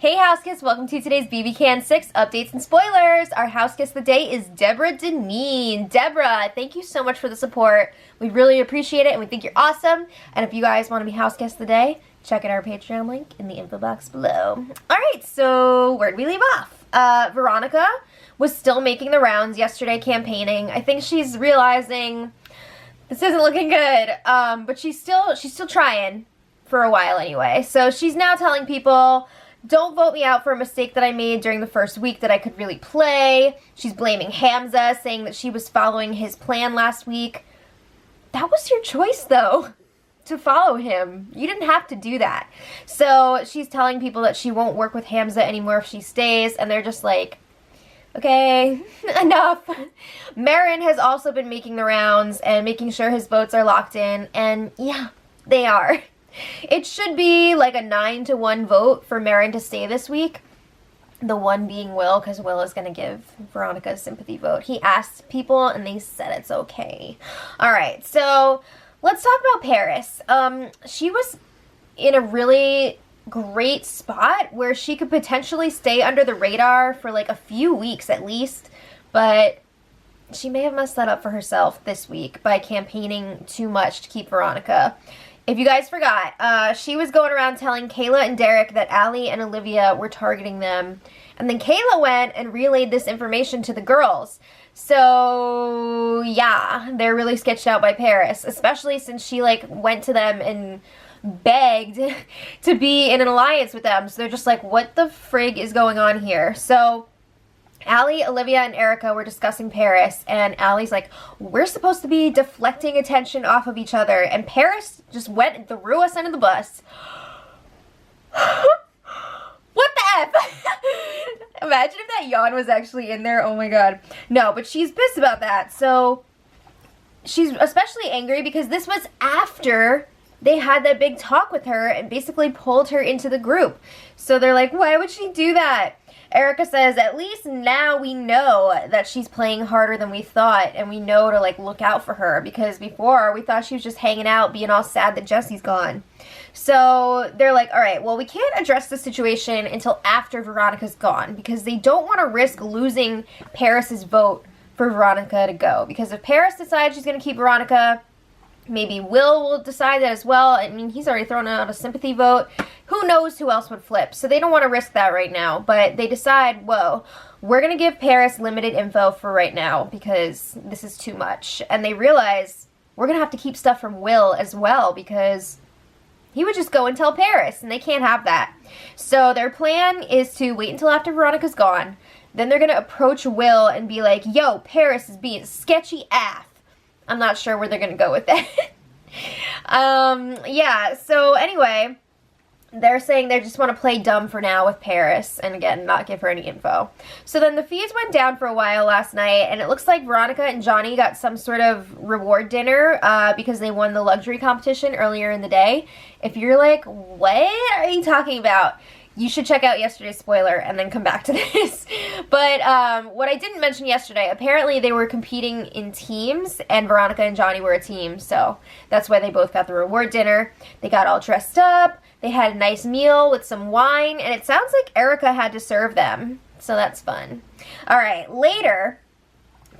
Hey Housekiss, welcome to today's BB Can 6 updates and spoilers. Our Housekiss of the day is Deborah Deneen. Deborah, thank you so much for the support. We really appreciate it and we think you're awesome. And if you guys want to be Housekiss of the day, check out our Patreon link in the info box below. Alright, so where'd we leave off? Veronica was still making the rounds yesterday campaigning. I think she's realizing this isn't looking good, but she's still trying for a while anyway. So she's now telling people, don't vote me out for a mistake that I made during the first week that I could really play. She's blaming Hamza, saying that she was following his plan last week. That was your choice, though, to follow him. You didn't have to do that. So she's telling people that she won't work with Hamza anymore if she stays, and they're just like, okay, enough. Marin has also been making the rounds and making sure his votes are locked in, and yeah, they are. It should be like a 9-1 vote for Marin to stay this week. The one being Will, because Will is going to give Veronica a sympathy vote. He asked people and they said it's okay. Alright, so let's talk about Paris. She was in a really great spot where she could potentially stay under the radar for like a few weeks at least, but she may have messed that up for herself this week by campaigning too much to keep Veronica. If you guys forgot, she was going around telling Kayla and Derek that Allie and Olivia were targeting them. And then Kayla went and relayed this information to the girls. So, yeah, they're really sketched out by Paris. Especially since she, like, went to them and begged to be in an alliance with them. So they're just like, what the frig is going on here? So Allie, Olivia, and Erica were discussing Paris, and Allie's like, we're supposed to be deflecting attention off of each other, and Paris just went and threw us under the bus. What the F? Imagine if that yawn was actually in there. Oh my god. No, but she's pissed about that. So she's especially angry because this was after they had that big talk with her and basically pulled her into the group. So they're like, why would she do that? Erica says, at least now we know that she's playing harder than we thought, and we know to, like, look out for her, because before we thought she was just hanging out, being all sad that Jesse's gone. So they're like, alright, well, we can't address the situation until after Veronica's gone, because they don't want to risk losing Paris's vote for Veronica to go, because if Paris decides she's going to keep Veronica, maybe Will decide that as well. I mean, he's already thrown out a sympathy vote. Who knows who else would flip? So they don't want to risk that right now. But they decide, whoa, we're going to give Paris limited info for right now because this is too much. And they realize we're going to have to keep stuff from Will as well because he would just go and tell Paris, and they can't have that. So their plan is to wait until after Veronica's gone. Then they're going to approach Will and be like, yo, Paris is being sketchy AF. I'm not sure where they're going to go with that. Yeah, so anyway, they're saying they just want to play dumb for now with Paris and, again, not give her any info. So then the fees went down for a while last night, and it looks like Veronica and Johnny got some sort of reward dinner because they won the luxury competition earlier in the day. If you're like, what are you talking about? You should check out yesterday's spoiler and then come back to this. But what I didn't mention yesterday, apparently they were competing in teams, and Veronica and Johnny were a team, so that's why they both got the reward dinner. They got all dressed up, they had a nice meal with some wine, and it sounds like Erica had to serve them, so that's fun. Alright, later,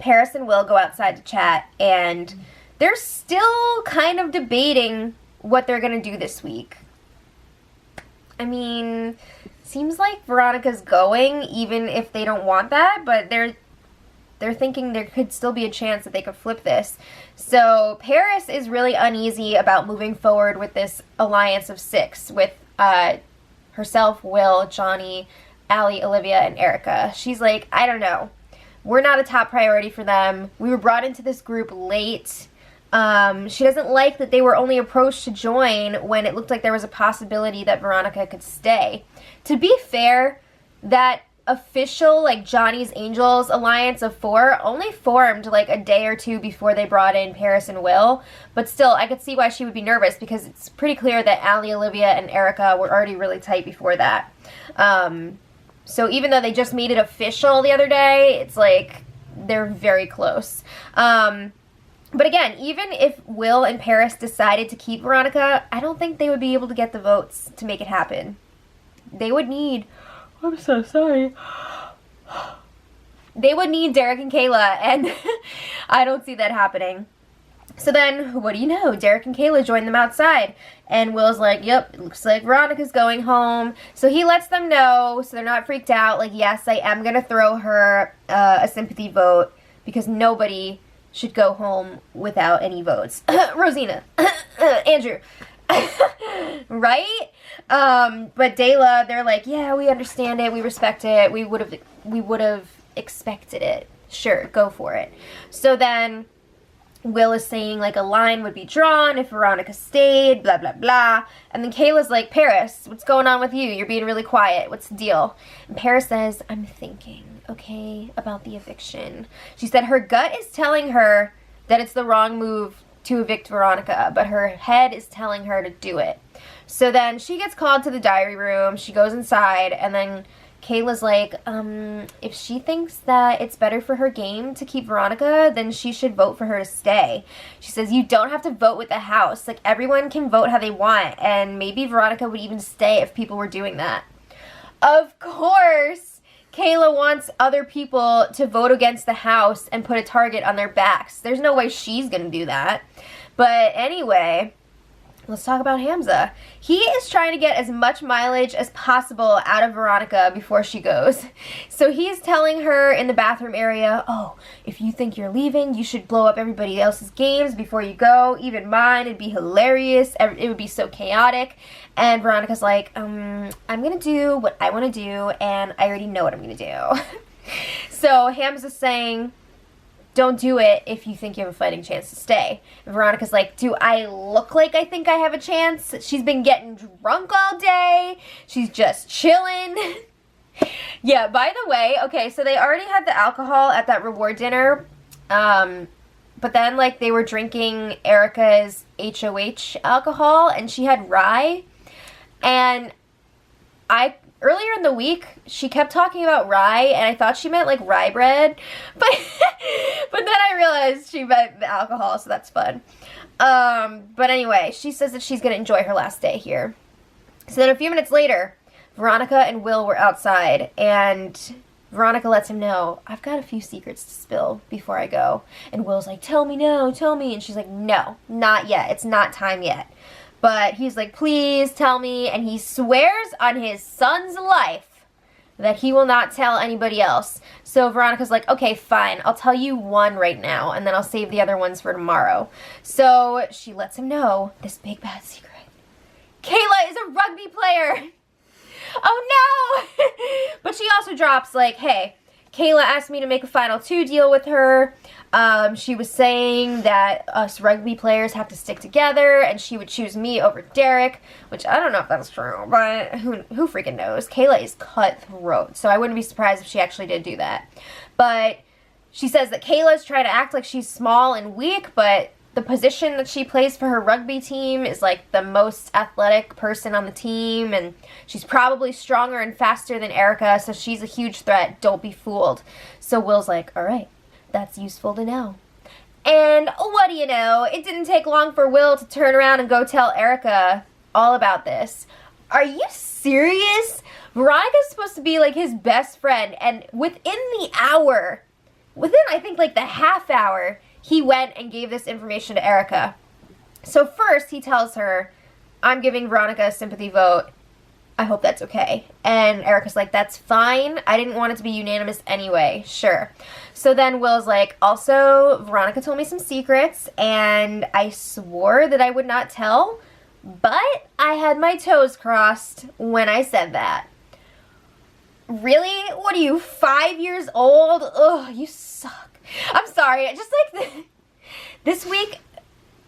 Paris and Will go outside to chat, and they're still kind of debating what they're going to do this week. I mean, seems like Veronica's going, even if they don't want that, but they're thinking there could still be a chance that they could flip this. So Paris is really uneasy about moving forward with this alliance of 6 with herself, Will, Johnny, Allie, Olivia, and Erica. She's like, I don't know. We're not a top priority for them. We were brought into this group late. She doesn't like that they were only approached to join when it looked like there was a possibility that Veronica could stay. To be fair, that official, like, Johnny's Angels alliance of 4 only formed, like, a day or two before they brought in Paris and Will. But still, I could see why she would be nervous because it's pretty clear that Allie, Olivia, and Erica were already really tight before that. So even though they just made it official the other day, it's like they're very close. But again, even if Will and Paris decided to keep Veronica, I don't think they would be able to get the votes to make it happen. They would need I'm so sorry. They would need Derek and Kayla, and I don't see that happening. So then, what do you know? Derek and Kayla join them outside, and Will's like, yep, it looks like Veronica's going home. So he lets them know, so they're not freaked out, like, yes, I am going to throw her a sympathy vote, because nobody should go home without any votes. Rosina. Andrew. Right? But Dayla, they're like, yeah, we understand it, we respect it, we would have expected it. Sure, go for it. So then Will is saying, like, a line would be drawn if Veronica stayed, blah, blah, blah. And then Kayla's like, Paris, what's going on with you? You're being really quiet. What's the deal? And Paris says, I'm thinking, okay, about the eviction. She said her gut is telling her that it's the wrong move to evict Veronica, but her head is telling her to do it. So then she gets called to the diary room. She goes inside, and then Kayla's like, if she thinks that it's better for her game to keep Veronica, then she should vote for her to stay. She says, you don't have to vote with the house. Like, everyone can vote how they want, and maybe Veronica would even stay if people were doing that. Of course, Kayla wants other people to vote against the house and put a target on their backs. There's no way she's gonna do that. But anyway, let's talk about Hamza. He is trying to get as much mileage as possible out of Veronica before she goes. So he's telling her in the bathroom area, oh, if you think you're leaving, you should blow up everybody else's games before you go, even mine. It'd be hilarious. It would be so chaotic. And Veronica's like, I'm going to do what I want to do, and I already know what I'm going to do. So Hamza's saying, don't do it if you think you have a fighting chance to stay. And Veronica's like, do I look like I think I have a chance? She's been getting drunk all day. She's just chilling. Yeah, by the way, okay, so they already had the alcohol at that reward dinner. But then, like, they were drinking Erica's HOH alcohol, and she had rye. And earlier in the week, she kept talking about rye, and I thought she meant, like, rye bread. But then I realized she meant the alcohol, so that's fun. But anyway, she says that she's going to enjoy her last day here. So then a few minutes later, Veronica and Will were outside, and Veronica lets him know, I've got a few secrets to spill before I go. And Will's like, tell me now, tell me. And she's like, no, not yet. It's not time yet. But he's like, please tell me, and he swears on his son's life that he will not tell anybody else. So Veronica's like, okay, fine, I'll tell you one right now, and then I'll save the other ones for tomorrow. So she lets him know this big bad secret. Kayla is a rugby player. Oh no! But she also drops, like, hey, Kayla asked me to make a Final 2 deal with her. She was saying that us rugby players have to stick together, and she would choose me over Derek, which I don't know if that's true, but who freaking knows? Kayla is cutthroat, so I wouldn't be surprised if she actually did do that. But she says that Kayla's trying to act like she's small and weak, but the position that she plays for her rugby team is like the most athletic person on the team, and she's probably stronger and faster than Erica, so she's a huge threat. Don't be fooled. So Will's like, all right, that's useful to know. And what do you know? It didn't take long for Will to turn around and go tell Erica all about this. Are you serious? Veronica's supposed to be like his best friend, and within the hour, within I think like the half hour, he went and gave this information to Erica. So first he tells her, I'm giving Veronica a sympathy vote. I hope that's okay. And Erica's like, that's fine. I didn't want it to be unanimous anyway. Sure. So then Will's like, also, Veronica told me some secrets, and I swore that I would not tell, but I had my toes crossed when I said that. Really? What are you, 5 years old? Ugh, you suck. I'm sorry. Just like this week,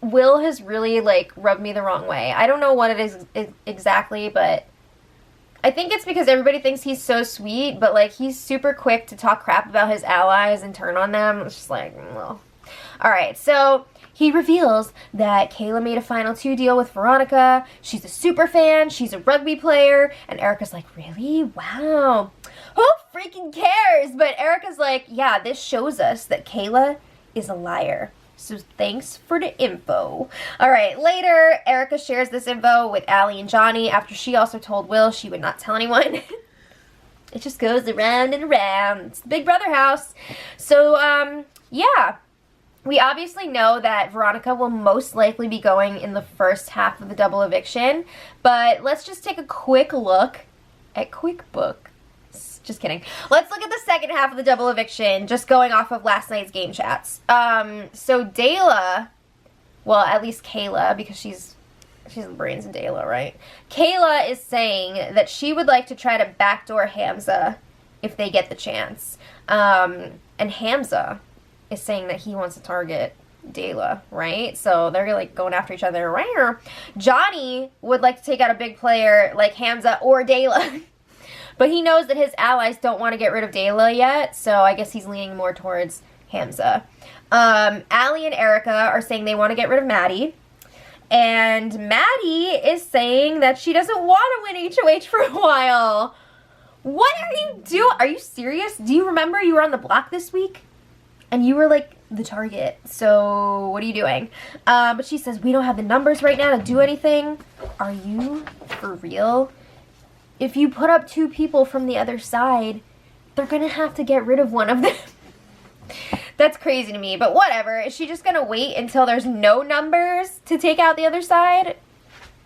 Will has really, like, rubbed me the wrong way. I don't know what it is exactly, but I think it's because everybody thinks he's so sweet, but, like, he's super quick to talk crap about his allies and turn on them. It's just like, well. Alright, so he reveals that Kayla made a Final 2 deal with Veronica. She's a super fan. She's a rugby player. And Erica's like, really? Wow. Who freaking cares? But Erica's like, yeah, this shows us that Kayla is a liar. So thanks for the info. Alright, later, Erica shares this info with Allie and Johnny after she also told Will she would not tell anyone. It just goes around and around. It's the Big Brother house. So, yeah. We obviously know that Veronica will most likely be going in the first half of the double eviction, but let's just take a quick look at QuickBook. Just kidding. Let's look at the second half of the double eviction, just going off of last night's game chats. So Dayla, well, at least Kayla, because she's the brains of Dayla, right? Kayla is saying that she would like to try to backdoor Hamza if they get the chance. And Hamza is saying that he wants to target Dayla, right? So they're like going after each other. Johnny would like to take out a big player like Hamza or Dayla. But he knows that his allies don't want to get rid of Dayla yet, so I guess he's leaning more towards Hamza. Allie and Erica are saying they want to get rid of Maddie. And Maddie is saying that she doesn't want to win HOH for a while. What are you doing? Are you serious? Do you remember you were on the block this week? And you were, like, the target. So, what are you doing? But she says, we don't have the numbers right now to do anything. Are you for real? If you put up 2 people from the other side, they're going to have to get rid of one of them. That's crazy to me, but whatever. Is she just going to wait until there's no numbers to take out the other side?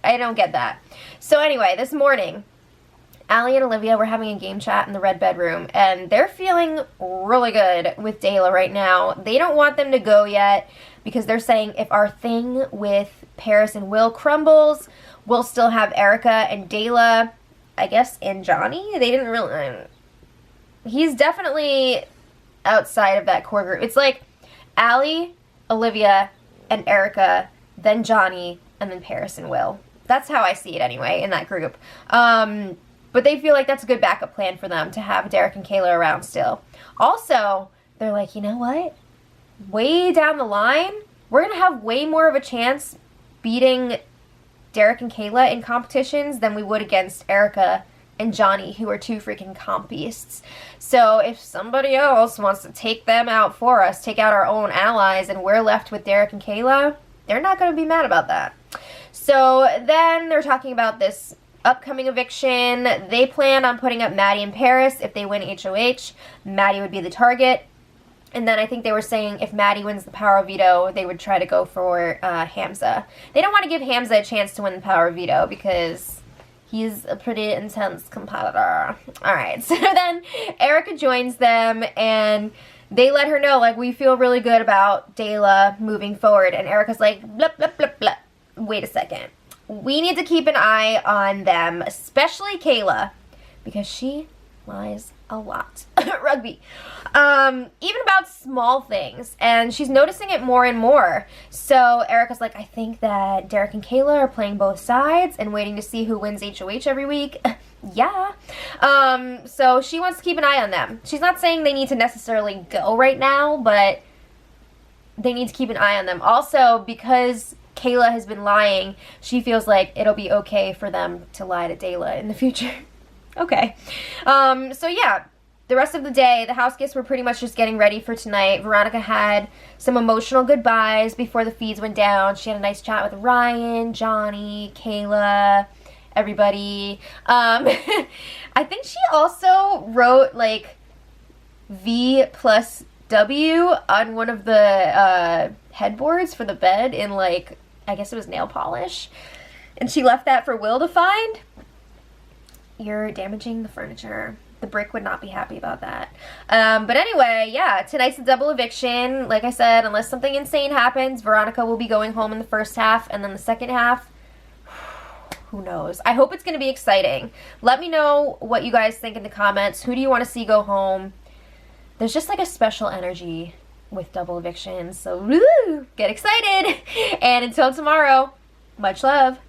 I don't get that. So, anyway, this morning, Allie and Olivia were having a game chat in the red bedroom, and they're feeling really good with Dayla right now. They don't want them to go yet because they're saying if our thing with Paris and Will crumbles, we'll still have Erica and Dayla, I guess, and Johnny. They didn't really... he's definitely outside of that core group. It's like Allie, Olivia, and Erica, then Johnny, and then Paris and Will. That's how I see it anyway, in that group. But they feel like that's a good backup plan for them to have Derek and Kayla around still. Also, they're like, you know what? Way down the line, we're going to have way more of a chance beating Derek and Kayla in competitions than we would against Erica and Johnny, who are 2 freaking comp beasts. So if somebody else wants to take them out for us, take out our own allies, and we're left with Derek and Kayla, they're not going to be mad about that. So then they're talking about this upcoming eviction. They plan on putting up Maddie and Paris. If they win HOH, Maddie would be the target. And then I think they were saying if Maddie wins the power of veto, they would try to go for Hamza. They don't want to give Hamza a chance to win the power of veto because he's a pretty intense competitor. Alright, so then Erica joins them and they let her know, like, we feel really good about Dayla moving forward. And Erica's like, blah, blah, blah, blah. Wait a second. We need to keep an eye on them, especially Kayla, because she lies a lot. Rugby. Even about small things, and she's noticing it more and more. So Erica's like, I think that Derek and Kayla are playing both sides and waiting to see who wins HOH every week. Yeah. So she wants to keep an eye on them. She's not saying they need to necessarily go right now, but they need to keep an eye on them. Also, because Kayla has been lying, she feels like it'll be okay for them to lie to Dayla in the future. Okay. So yeah, the rest of the day, the house guests were pretty much just getting ready for tonight. Veronica had some emotional goodbyes before the feeds went down. She had a nice chat with Ryan, Johnny, Kayla, everybody. I think she also wrote, like, V plus W on one of the headboards for the bed in, like, I guess it was nail polish. And she left that for Will to find. You're damaging the furniture. The brick would not be happy about that. But anyway, yeah, tonight's a double eviction. Like I said, unless something insane happens, Veronica will be going home in the first half, and then the second half, who knows? I hope it's going to be exciting. Let me know what you guys think in the comments. Who do you want to see go home? There's just like a special energy with double evictions, so woo, get excited. And until tomorrow, much love.